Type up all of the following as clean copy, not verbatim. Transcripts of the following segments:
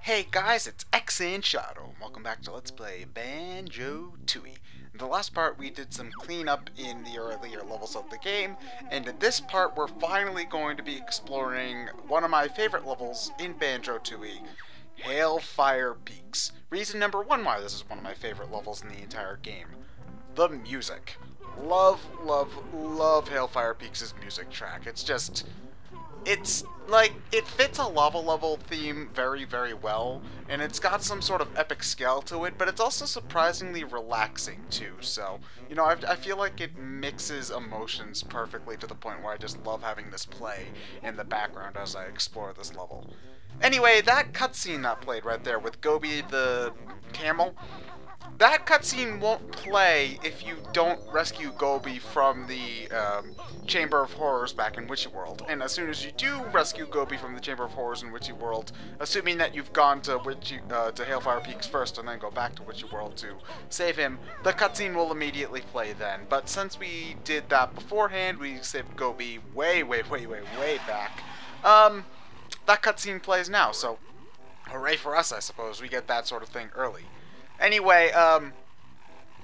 Hey guys, it's ExandShadow. Welcome back to Let's Play Banjo-Tooie. In the last part we did some cleanup in the earlier levels of the game, and in this part we're finally going to be exploring one of my favorite levels in Banjo-Tooie, Hailfire Peaks. Reason number one why this is one of my favorite levels in the entire game. The music. Love, love, love Hailfire Peaks' music track. It's like, it fits a lava level theme very, very well, and it's got some sort of epic scale to it, but it's also surprisingly relaxing too, so, you know, I feel like it mixes emotions perfectly to the point where I just love having this play in the background as I explore this level. Anyway, that cutscene that played right there with Gobi the camel, that cutscene won't play if you don't rescue Gobi from the Chamber of Horrors back in Witchy World. And as soon as you do rescue Gobi from the Chamber of Horrors in Witchy World, assuming that you've gone to Hailfire Peaks first and then go back to Witchy World to save him, the cutscene will immediately play then. But since we did that beforehand, we saved Gobi way back, that cutscene plays now, so hooray for us, I suppose. We get that sort of thing early. Anyway,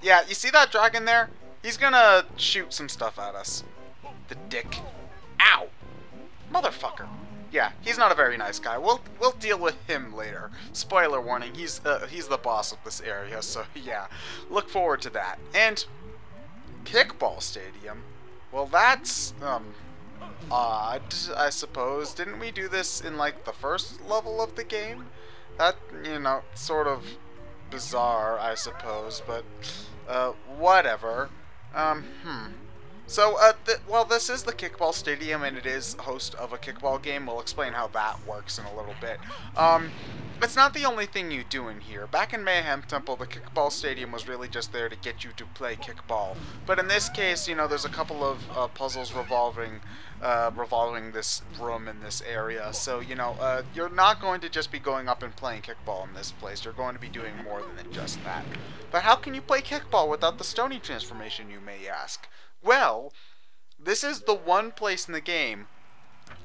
yeah, you see that dragon there? He's gonna shoot some stuff at us. The dick. Ow! Motherfucker. Yeah, he's not a very nice guy. We'll deal with him later. Spoiler warning, he's the boss of this area, so yeah. Look forward to that. And Kickball Stadium. Well, that's, odd, I suppose. Didn't we do this in, like, the first level of the game? That, you know, sort of bizarre, I suppose, but whatever. So, well, this is the Kickball Stadium, and it is host of a kickball game. We'll explain how that works in a little bit. It's not the only thing you do in here. Back in Mayhem Temple, the Kickball Stadium was really just there to get you to play kickball. But in this case, you know, there's a couple of puzzles revolving this room in this area. So, you know, you're not going to just be going up and playing kickball in this place. You're going to be doing more than just that. But how can you play kickball without the Stony transformation, you may ask? Well, this is the one place in the game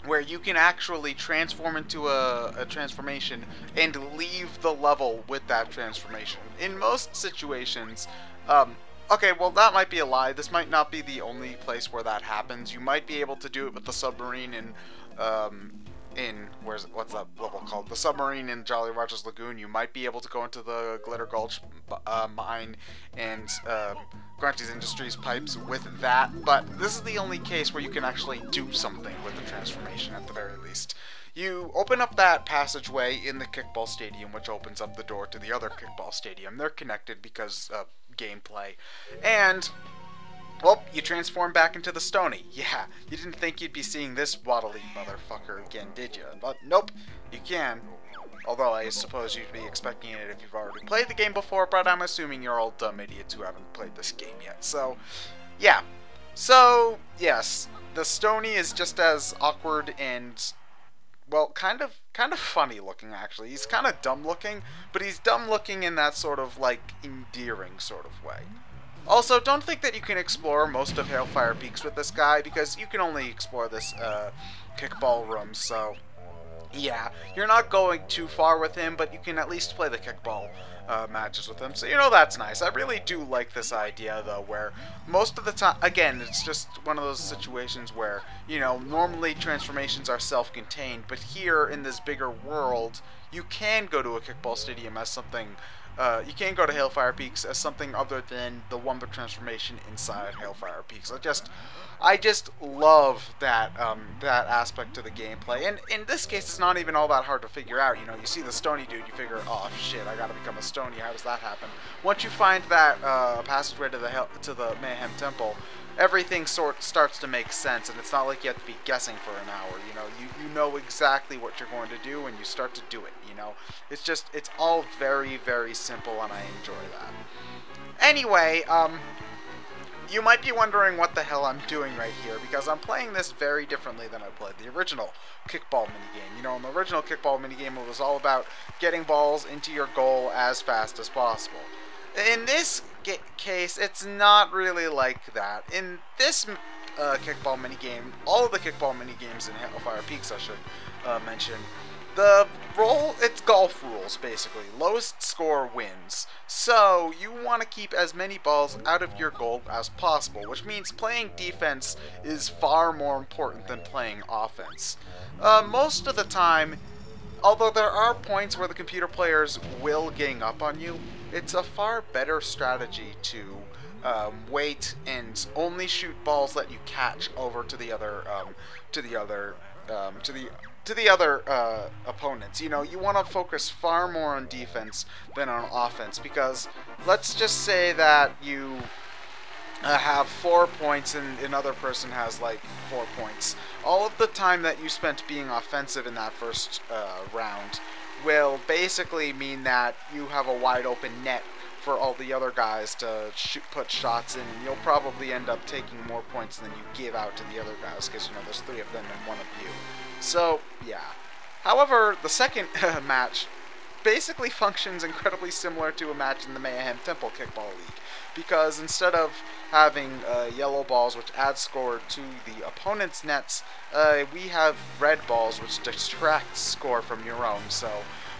where you can actually transform into a transformation and leave the level with that transformation. In most situations, okay, well, that might be a lie. This might not be the only place where that happens. You might be able to do it with the submarine what's that level called? The submarine in Jolly Roger's Lagoon. You might be able to go into the Glitter Gulch mine and Grunty's Industries pipes with that, but this is the only case where you can actually do something with the transformation at the very least. You open up that passageway in the Kickball Stadium, which opens up the door to the other Kickball Stadium. They're connected because of gameplay. And, well, you transform back into the Stony. Yeah, you didn't think you'd be seeing this waddly motherfucker again, did you? But nope, you can. Although I suppose you'd be expecting it if you've already played the game before, but I'm assuming you're all dumb idiots who haven't played this game yet. So, yeah. So, yes, the Stony is just as awkward and, well, kind of funny looking, actually. He's kind of dumb looking, but he's dumb looking in that sort of, like, endearing sort of way. Also, don't think that you can explore most of Hailfire Peaks with this guy, because you can only explore this kickball room, so yeah, you're not going too far with him, but you can at least play the kickball matches with him, so, you know, that's nice. I really do like this idea, though, where most of the time, again, it's just one of those situations where, you know, normally transformations are self-contained, but here in this bigger world, you can go to a kickball stadium as something, you can go to Hailfire Peaks as something other than the Wumba transformation inside Hailfire Peaks. I just love that that aspect to the gameplay, and in this case, it's not even all that hard to figure out. You know, you see the Stony dude, you figure, oh shit, I gotta become a Stony. How does that happen? Once you find that passageway to the Mayhem Temple, everything starts to make sense, and it's not like you have to be guessing for an hour. You know, you know exactly what you're going to do, and you start to do it. You know, it's all very, very simple, and I enjoy that. Anyway, you might be wondering what the hell I'm doing right here, because I'm playing this very differently than I played the original kickball minigame. You know, in the original kickball minigame, it was all about getting balls into your goal as fast as possible. In this case, it's not really like that. In this kickball minigame, all of the kickball minigames in Hailfire Peaks, I should mention, the role, it's golf golf rules, basically. Lowest score wins. So, you want to keep as many balls out of your goal as possible, which means playing defense is far more important than playing offense. Most of the time, although there are points where the computer players will gang up on you, it's a far better strategy to wait and only shoot balls that you catch over to the other opponents. You know, you want to focus far more on defense than on offense, because let's just say that you have 4 points and another person has like 4 points. All of the time that you spent being offensive in that first round will basically mean that you have a wide open net for all the other guys to put shots in, and you'll probably end up taking more points than you give out to the other guys, because, you know, there's 3 of them and 1 of you. So, yeah. However, the second match basically functions incredibly similar to a match in the Mayhem Temple Kickball League, because instead of having yellow balls which add score to the opponent's nets, we have red balls which detract score from your own. So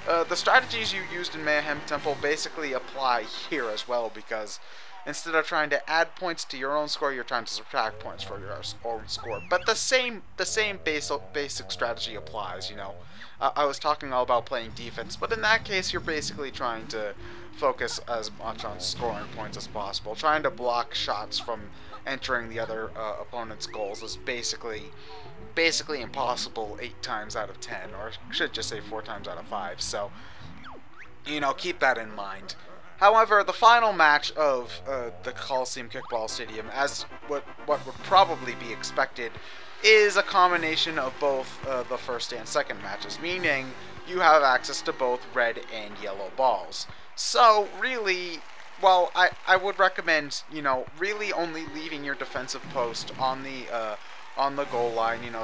the strategies you used in Mayhem Temple basically apply here as well, because instead of trying to add points to your own score, you're trying to subtract points from your own score. But the same basic strategy applies, you know. I was talking all about playing defense, but in that case, you're basically trying to focus as much on scoring points as possible. Trying to block shots from entering the other opponent's goals is basically impossible 8 times out of 10, or I should just say 4 times out of 5. So, you know, keep that in mind. However, the final match of the Coliseum Kickball Stadium, as what would probably be expected, is a combination of both the first and second matches, meaning you have access to both red and yellow balls. So, really, well, I would recommend, you know, really only leaving your defensive post on the goal line. You know,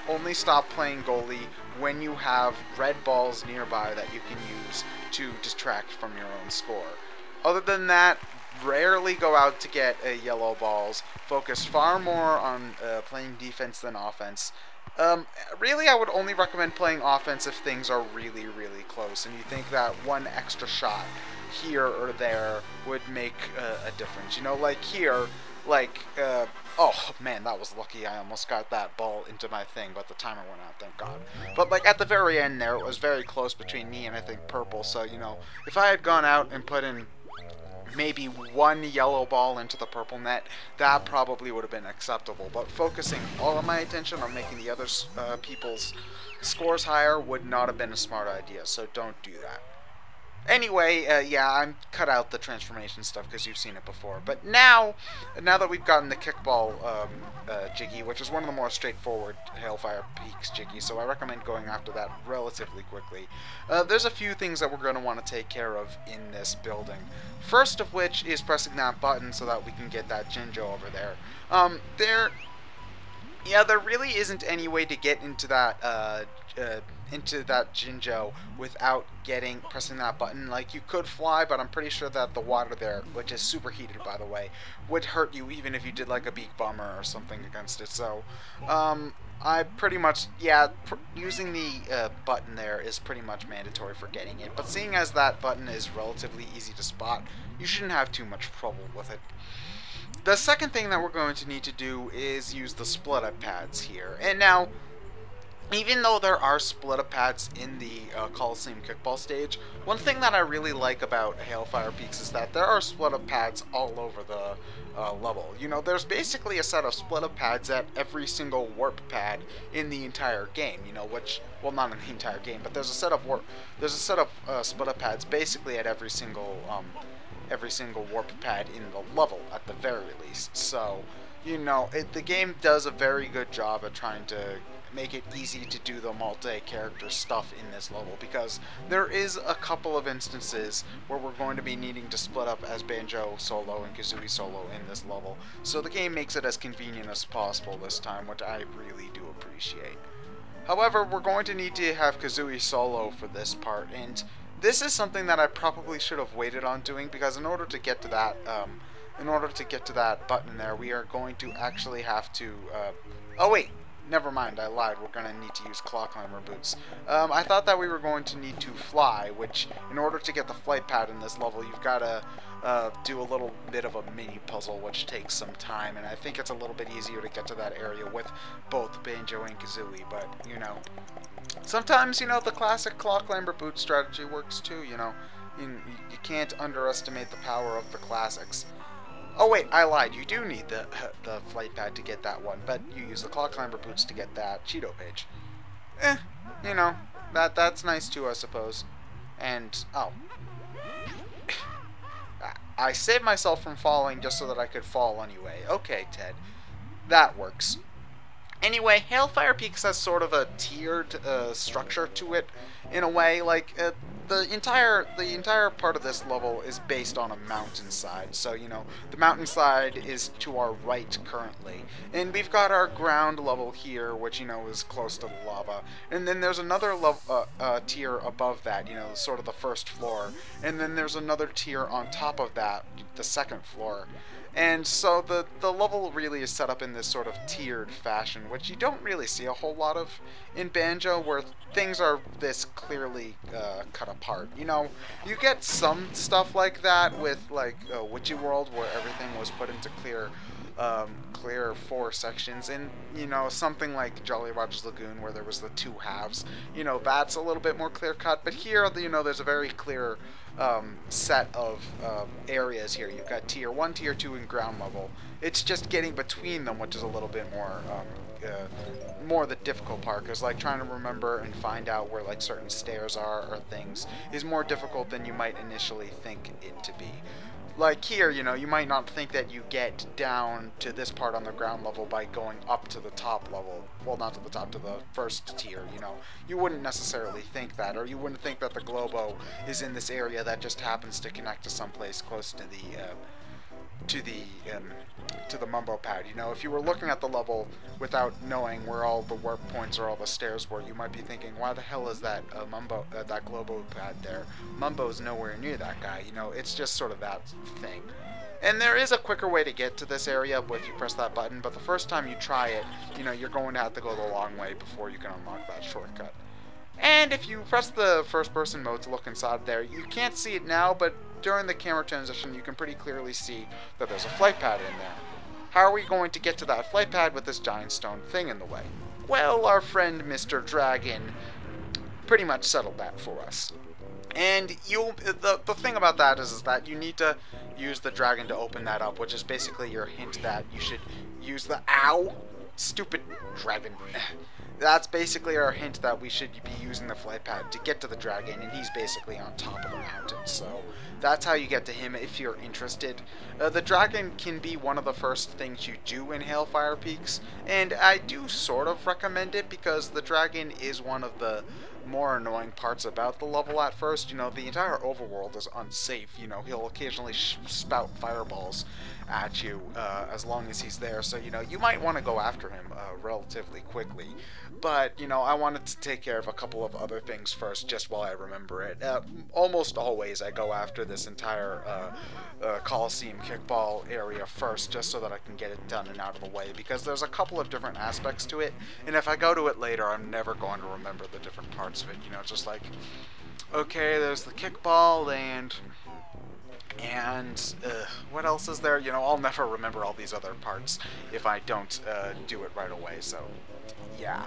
only stop playing goalie when you have red balls nearby that you can use to distract from your own score. Other than that, rarely go out to get yellow balls. Focus far more on playing defense than offense. Really, I would only recommend playing offense if things are really, really close, and you think that one extra shot here or there would make a difference. You know, like here, like, oh man, that was lucky. I almost got that ball into my thing, but the timer went out, thank God. But like at the very end there, it was very close between me and I think purple, so, you know, if I had gone out and put in maybe 1 yellow ball into the purple net, that probably would have been acceptable. But focusing all of my attention on making the other people's scores higher would not have been a smart idea, so don't do that. Anyway, yeah, I'm cut out the transformation stuff because you've seen it before. But now that we've gotten the kickball jiggy, which is one of the more straightforward Hailfire Peaks jiggy, so I recommend going after that relatively quickly. There's a few things that we're going to want to take care of in this building. First of which is pressing that button so that we can get that Jinjo over there. There really isn't any way to get into that Jinjo without pressing that button. Like, you could fly, but I'm pretty sure that the water there, which is superheated by the way, would hurt you even if you did like a beak bomber or something against it. So I pretty much, yeah, using the button there is pretty much mandatory for getting it. But seeing as that button is relatively easy to spot, you shouldn't have too much trouble with it. The second thing that we're going to need to do is use the split-up pads here. And now, even though there are split-up pads in the Coliseum Kickball stage, one thing that I really like about Hailfire Peaks is that there are split-up pads all over the level. You know, there's basically a set of split-up pads at every single warp pad in the entire game. You know, which, well, not in the entire game, but there's a set of split-up pads basically at every single warp pad in the level, at the very least. So, you know, the game does a very good job at trying to make it easy to do the multi-character stuff in this level, because there is a couple of instances where we're going to be needing to split up as Banjo solo and Kazooie solo in this level. So the game makes it as convenient as possible this time, which I really do appreciate. However, we're going to need to have Kazooie solo for this part, and this is something that I probably should have waited on doing, because in order to get to that button there, we are going to actually have to, oh wait, never mind, I lied. We're going to need to use claw climber boots. I thought that we were going to need to fly, which, in order to get the flight pad in this level, you've got to do a little bit of a mini puzzle, which takes some time, and I think it's a little bit easier to get to that area with both Banjo and Kazooie, but, you know, sometimes, you know, the classic claw climber boot strategy works too, you know. You can't underestimate the power of the classics. Oh wait, I lied. You do need the flight pad to get that one, but you use the claw climber boots to get that Cheeto page. You know, that's nice too, I suppose. And oh, I saved myself from falling just so that I could fall anyway. Okay, Ted, that works. Anyway, Hailfire Peaks has sort of a tiered structure to it, in a way. Like the entire part of this level is based on a mountainside. So you know, the mountainside is to our right currently, and we've got our ground level here, which you know is close to the lava. And then there's another tier above that, you know, sort of the first floor, and then there's another tier on top of that, the second floor. And so the level really is set up in this sort of tiered fashion, which you don't really see a whole lot of in Banjo, where things are this clearly cut apart. You know, you get some stuff like that with like Witchy World, where everything was put into clear 4 sections, and you know, something like Jolly Roger's Lagoon, where there was the 2 halves. You know, that's a little bit more clear cut, but here, you know, there's a very clear set of areas here. You've got tier 1, tier 2, and ground level. It's just getting between them, which is a little bit more the difficult part, because like trying to remember and find out where like certain stairs are or things is more difficult than you might initially think it to be. Like here, you know, you might not think that you get down to this part on the ground level by going up to the top level. Well, not to the top, to the first tier, you know. You wouldn't necessarily think that, or you wouldn't think that the Globo is in this area that just happens to connect to someplace close to the Mumbo pad. You know, if you were looking at the level without knowing where all the warp points or all the stairs were, you might be thinking, why the hell is that that Globo pad there? Mumbo's nowhere near that guy. You know, it's just sort of that thing. And there is a quicker way to get to this area if you press that button, but the first time you try it, you know, you're going to have to go the long way before you can unlock that shortcut. And if you press the first person mode to look inside there, you can't see it now, but during the camera transition you can pretty clearly see that there's a flight pad in there. How are we going to get to that flight pad with this giant stone thing in the way? Well, our friend Mr. Dragon pretty much settled that for us. And the thing about that is that you need to use the dragon to open that up, which is basically your hint that you should use the ow, stupid dragon. That's basically our hint that we should be using the flight pad to get to the dragon, and he's basically on top of the mountain. So that's how you get to him if you're interested. The dragon can be one of the first things you do in Hailfire Peaks, and I do sort of recommend it because the dragon is one of the more annoying parts about the level at first. You know, the entire overworld is unsafe. You know, he'll occasionally spout fireballs at you as long as he's there, so you know, you might want to go after him relatively quickly. But you know, I wanted to take care of a couple of other things first, just while I remember it. Almost always I go after this entire Coliseum kickball area first, just so that I can get it done and out of the way, because there's a couple of different aspects to it, and if I go to it later, I'm never going to remember the different parts of it. You know, just like, okay, there's the kickball, and what else is there? You know, I'll never remember all these other parts if I don't do it right away, so yeah.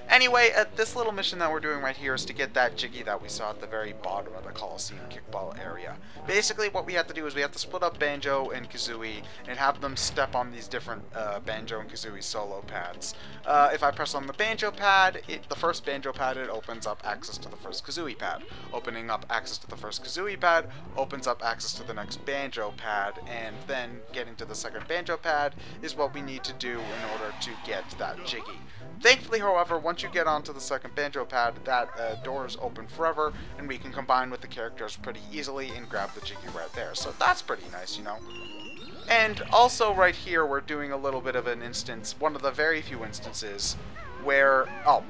Anyway, this little mission that we're doing right here is to get that Jiggy that we saw at the very bottom of the Coliseum kickball area. Basically, what we have to do is we have to split up Banjo and Kazooie and have them step on these different Banjo and Kazooie solo pads. If I press on the Banjo pad, the first Banjo pad, it opens up access to the first Kazooie pad. Opening up access to the first Kazooie pad opens up access to the next Banjo pad, and then getting to the second Banjo pad is what we need to do in order to get that Jiggy. Thankfully, however, once you get onto the second Banjo pad, that door is open forever, and we can combine with the characters pretty easily and grab the Jiggy right there. So that's pretty nice, you know. And also right here, we're doing a little bit of an instance, one of the very few instances, where, oh,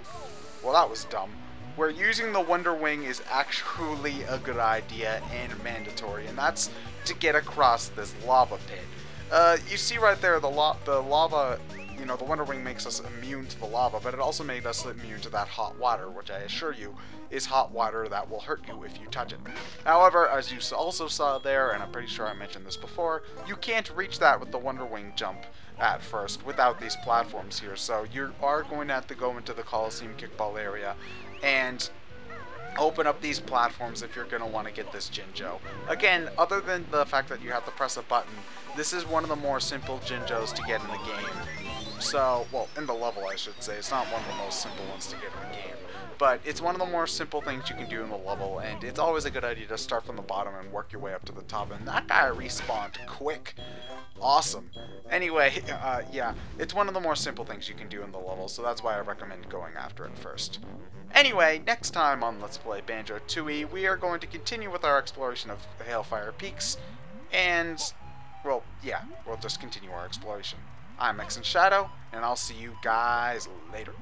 well that was dumb, where using the Wonder Wing is actually a good idea and mandatory, and that's to get across this lava pit. You see right there, the lava you know, the Wonder Wing makes us immune to the lava, but it also made us immune to that hot water, which I assure you is hot water that will hurt you if you touch it. However, as you also saw there, and I'm pretty sure I mentioned this before, you can't reach that with the Wonder Wing jump at first without these platforms here, so you are going to have to go into the Coliseum kickball area and open up these platforms if you're going to want to get this Jinjo. Again, other than the fact that you have to press a button, this is one of the more simple Jinjos to get in the game. So, well, in the level I should say. It's not one of the most simple ones to get in the game. But it's one of the more simple things you can do in the level, and it's always a good idea to start from the bottom and work your way up to the top. And that guy respawned quick. Awesome. Anyway, yeah, it's one of the more simple things you can do in the level, so that's why I recommend going after it first. Anyway, next time on Let's Play Banjo-Tooie, we are going to continue with our exploration of Hailfire Peaks, and, well, yeah, we'll just continue our exploration. I'm ExandShadow, and I'll see you guys later.